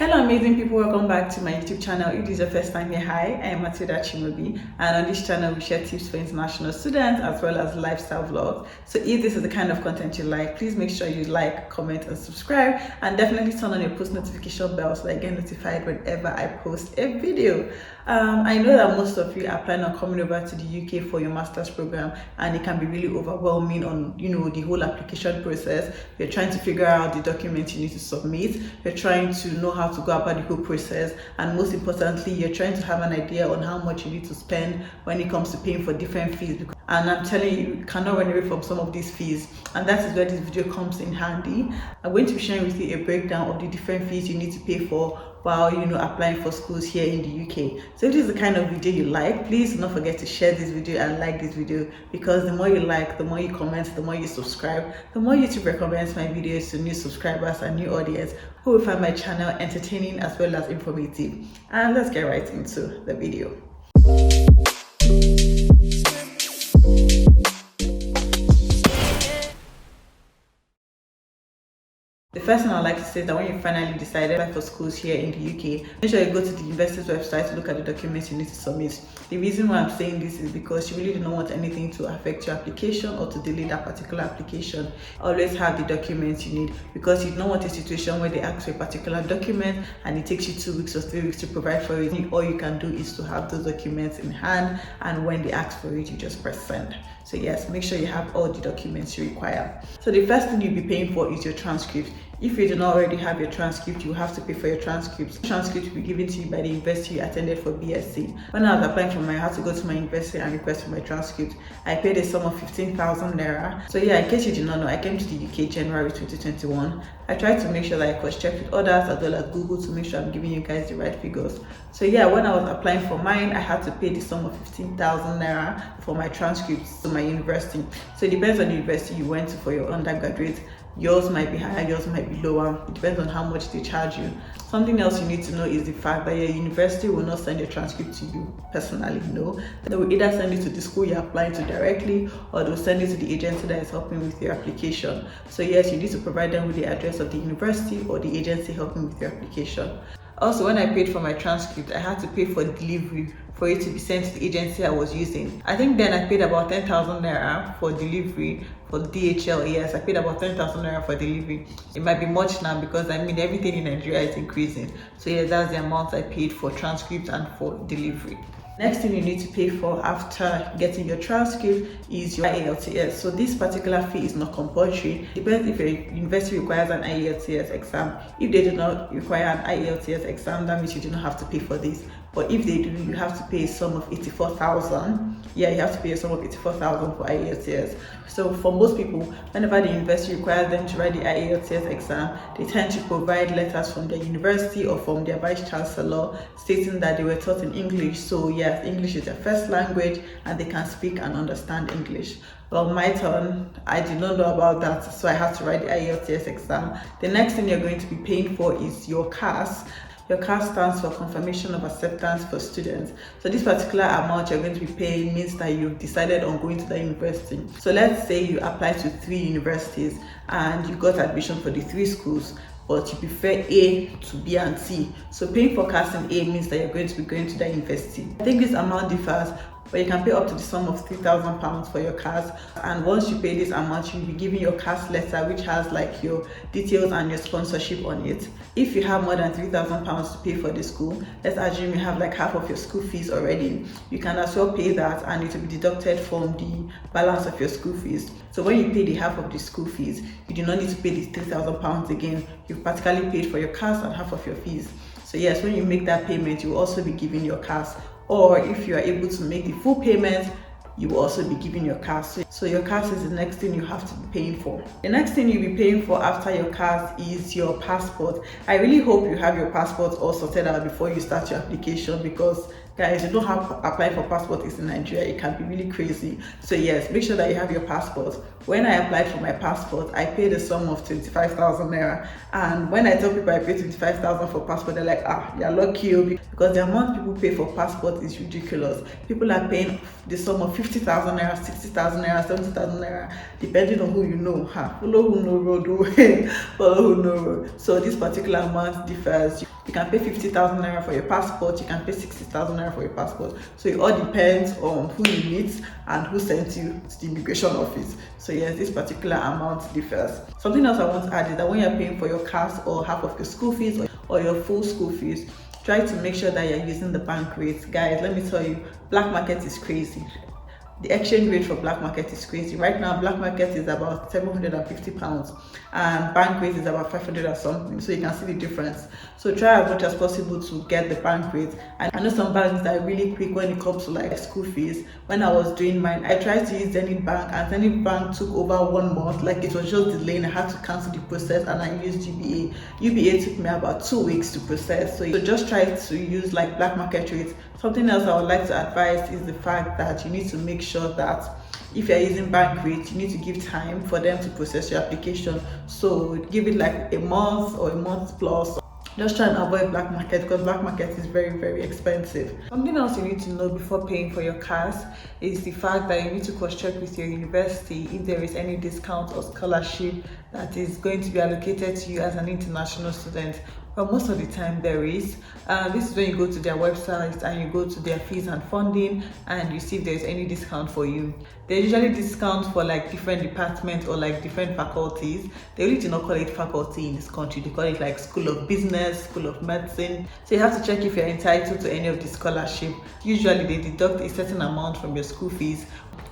Hello amazing people, welcome back to my YouTube channel. If this is your first time here, hi, I am Mahtilda and on this channel we share tips for international students as well as lifestyle vlogs. So if this is the kind of content you like, please make sure you like, comment and subscribe, and definitely turn on your post notification bell so that you get notified whenever I post a video. I know that most of you are planning on coming over to the UK for your master's program, and it can be really overwhelming on the whole application process. You're trying to figure out the documents you need to submit, you're trying to know how to go about the whole process, and most importantly you're trying to have an idea on how much you need to spend when it comes to paying for different fees. And I'm telling you, you cannot run away from some of these fees, and that is where this video comes in handy. I'm going to be sharing with you a breakdown of the different fees you need to pay for while applying for schools here in the UK. So if this is the kind of video you like, please do not forget to share this video and like this video, because the more you like, the more you comment, the more you subscribe, the more YouTube recommends my videos to new subscribers and new audience who will find my channel entertaining as well as informative. And let's get right into the video. The first thing I'd like to say is that when you finally decide to apply for schools here in the UK, make sure you go to the university's website to look at the documents you need to submit. The reason why I'm saying this is because you really do not want anything to affect your application or to delay that particular application. Always have the documents you need, because you don't want a situation where they ask for a particular document and it takes you 2 weeks or 3 weeks to provide for it. All you can do is to have those documents in hand, and when they ask for it, you just press send. So yes, make sure you have all the documents you require. So the first thing you'll be paying for is your transcript. If you do not already have your transcript, you have to pay for your transcripts. Transcript will be given to you by the university you attended for BSc. When I was applying for I had to go to my university and request for my transcript. I paid a sum of 15,000 naira. So yeah, in case you did not know, I came to the UK January 2021. I tried to make sure that I cross-checked with others as well as Google to make sure I'm giving you guys the right figures. So yeah, when I was applying for mine, I had to pay the sum of 15,000 naira for my transcripts to my university. So it depends on the university you went to for your undergraduate. Yours might be higher, yours might be lower. It depends on how much they charge you. Something else you need to know is the fact that your university will not send your transcript to you personally. No, they will either send it to the school you're applying to directly, or they'll send it to the agency that is helping with your application. So yes, you need to provide them with the address of the university or the agency helping with your application. Also, when I paid for my transcript, I had to pay for delivery for it to be sent to the agency I was using. I think then I paid about 10,000 naira for delivery for DHL. Yes, I paid about 10,000 naira for delivery. It might be much now because everything in Nigeria is increasing. So yeah, that's the amount I paid for transcript and for delivery. Next thing you need to pay for after getting your transcript is your IELTS. So this particular fee is not compulsory. Depends if your university requires an IELTS exam. If they do not require an IELTS exam, that means you do not have to pay for this. But if they do, you have to pay a sum of 84,000. Yeah, you have to pay a sum of 84,000 for IELTS. So for most people, whenever the university requires them to write the IELTS exam, they tend to provide letters from their university or from their vice chancellor stating that they were taught in English. So yes, English is their first language and they can speak and understand English. Well, my turn, I did not know about that, so I had to write the IELTS exam. The next thing you're going to be paying for is your CAS. Your CAS stands for Confirmation of Acceptance for Students. So this particular amount you're going to be paying means that you've decided on going to that university. So let's say you apply to 3 universities and you got admission for the 3 schools, but you prefer A to B and C. So paying for CAS in A means that you're going to be going to that university. I think this amount differs, but you can pay up to the sum of £3,000 for your CAS, and once you pay this amount, you'll be given your CAS letter which has like your details and your sponsorship on it. If you have more than £3,000 to pay for the school, let's assume you have like half of your school fees already, you can as well pay that and it will be deducted from the balance of your school fees. So when you pay the half of the school fees, you do not need to pay the £3,000 again. You've practically paid for your CAS and half of your fees. So yes, when you make that payment, you will also be given your CAS. Or if you are able to make the full payment, you will also be given your CAS. So your CAS is the next thing you have to be paying for. The next thing you'll be paying for after your CAS is your passport. I really hope you have your passport all sorted out before you start your application, because guys, you don't have to apply for passport in Nigeria. It can be really crazy. So yes, make sure that you have your passport. When I applied for my passport, I paid a sum of 25,000 naira. And when I tell people I paid 25,000 for passport, they're like, you're lucky, because the amount people pay for passport is ridiculous. People are paying the sum of 50,000 naira, 60,000 naira, 70,000 naira, depending on who you know. Follow who know road, follow who know road. So this particular amount differs. You can pay 50,000 naira for your passport, you can pay 60,000 naira for your passport. So it all depends on who you meet and who sent you to the immigration office. So yes, this particular amount differs. Something else I want to add is that when you're paying for your cars or half of your school fees or your full school fees, try to make sure that you're using the bank rates. Guys, let me tell you, black market is crazy. The exchange rate for black market is crazy. Right now, black market is about £750 and bank rate is about 500 or something. So you can see the difference. So try as much as possible to get the bank rate. And I know some banks that are really quick when it comes to like school fees. When I was doing mine, I tried to use Zenith Bank and Zenith Bank took over 1 month. Like it was just delaying. I had to cancel the process and I used UBA. UBA took me about 2 weeks to process. So just try to use like black market rates. Something else I would like to advise is the fact that you need to make sure that if you're using bank rates, you need to give time for them to process your application. So give it like a month or a month plus. Just try and avoid black market because black market is very, very expensive. Something else you need to know before paying for your cars is the fact that you need to cross-check with your university if there is any discount or scholarship that is going to be allocated to you as an international student. But most of the time there is. This is when you go to their website and you go to their fees and funding and you see if there's any discount for you. There's usually discounts for like different departments or like different faculties. They really do not call it faculty in this country. They call it like School of Business, School of Medicine. So you have to check if you're entitled to any of the scholarship. Usually they deduct a certain amount from your school fees.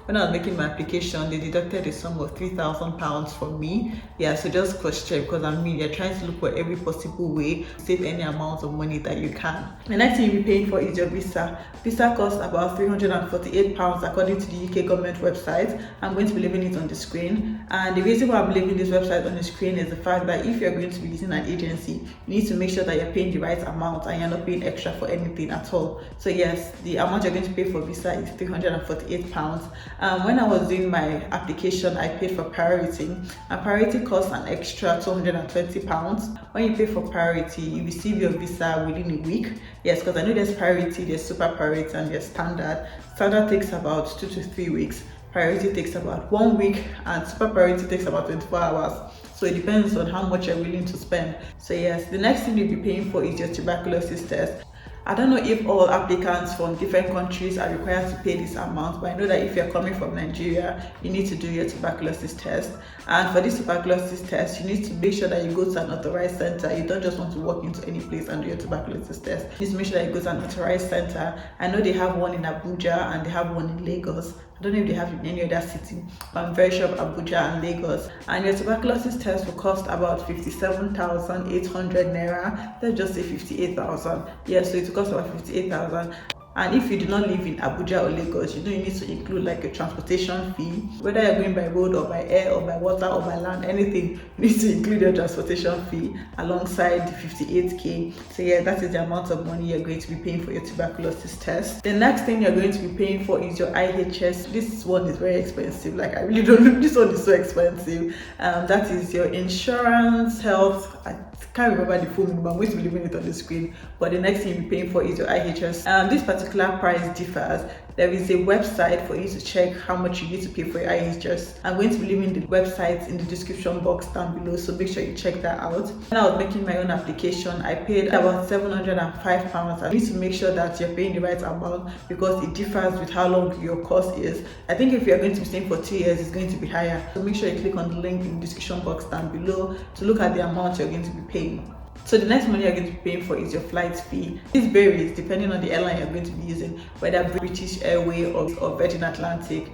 When I was making my application, they deducted a sum of £3,000 from me. Yeah, so just cross-check because I mean, you're trying to look for every possible way to save any amount of money that you can. The next thing you'll be paying for is your visa. Visa costs about £348 according to the UK government website. I'm going to be leaving it on the screen. And the reason why I'm leaving this website on the screen is the fact that if you're going to be using an agency, you need to make sure that you're paying the right amount and you're not paying extra for anything at all. So yes, the amount you're going to pay for visa is £348. When I was doing my application, I paid for priority, and priority costs an extra £220. When you pay for priority, you receive your visa within a week. Yes, because I know there's priority, there's super priority, and there's standard. Standard takes about 2 to 3 weeks. Priority takes about 1 week, and super priority takes about 24 hours. So it depends on how much you're willing to spend. So yes, the next thing you'll be paying for is your tuberculosis test. I don't know if all applicants from different countries are required to pay this amount, but I know that if you're coming from Nigeria, you need to do your tuberculosis test. And for this tuberculosis test, you need to make sure that you go to an authorized center. You don't just want to walk into any place and do your tuberculosis test. You need to make sure that you go to an authorized center. I know they have one in Abuja and they have one in Lagos. I don't know if they have it in any other city, but I'm very sure of Abuja and Lagos. And your tuberculosis test will cost about 57,800 naira. Let's just say 58,000. Yes, so it will cost about 58,000. And if you do not live in Abuja or Lagos, you know you need to include like a transportation fee. Whether you're going by road or by air or by water or by land, anything, you need to include your transportation fee alongside the 58k. So yeah, that is the amount of money you're going to be paying for your tuberculosis test. The next thing you're going to be paying for is your IHS. This one is very expensive. Like I really don't know, this one is so expensive. That is your insurance, health. I can't remember the full name, but I'm going to be leaving it on the screen. But the next thing you'll be paying for is your IHS. This particular price differs. There is a website for you to check how much you need to pay for your IHS. I'm going to be leaving the website in the description box down below, so make sure you check that out. When I was making my own application, I paid about £705. I need to make sure that you're paying the right amount because it differs with how long your course is. I think if you're going to be staying for 2 years, it's going to be higher. So make sure you click on the link in the description box down below to look at the amount you're going to be paying. So the next money you're going to be paying for is your flight fee. This varies depending on the airline you're going to be using, whether British Airways or Virgin Atlantic.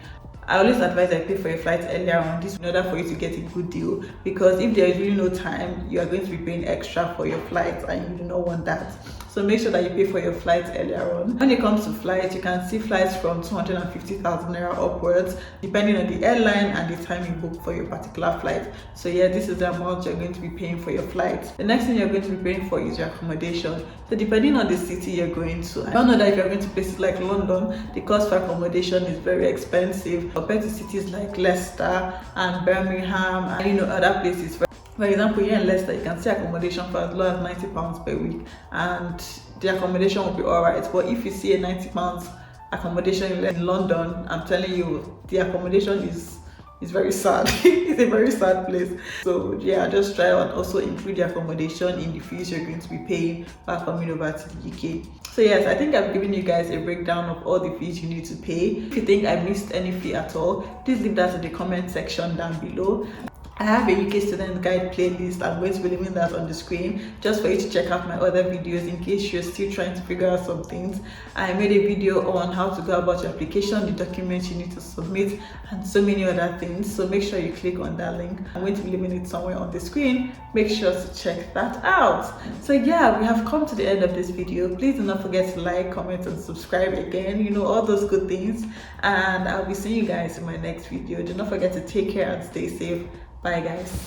I always advise that you pay for your flight earlier on, this in order for you to get a good deal, because if there is really no time, you are going to be paying extra for your flight and you do not want that. So make sure that you pay for your flights earlier on. When it comes to flights, you can see flights from 250,000 naira upwards, depending on the airline and the time you book for your particular flight. So yeah, this is the amount you're going to be paying for your flights. The next thing you're going to be paying for is your accommodation. So depending on the city you're going to, I don't know that if you're going to places like London, the cost for accommodation is very expensive compared to cities like Leicester and Birmingham and other places. For example, here in Leicester, you can see accommodation for as low as £90 per week, and the accommodation will be alright. But if you see a £90 accommodation in London, I'm telling you, the accommodation is It's very sad. It's a very sad place. So yeah, just try and also include the accommodation in the fees you're going to be paying while coming over to the UK. So yes, I think I've given you guys a breakdown of all the fees you need to pay. If you think I missed any fee at all, please leave that in the comment section down below. I have a UK student guide playlist. I'm going to be leaving that on the screen just for you to check out my other videos in case you're still trying to figure out some things. I made a video on how to go about your application, the documents you need to submit, and so many other things. So make sure you click on that link. I'm going to be leaving it somewhere on the screen. Make sure to check that out. So yeah, we have come to the end of this video. Please do not forget to like, comment, and subscribe again. You know, all those good things. And I'll be seeing you guys in my next video. Do not forget to take care and stay safe. Bye guys.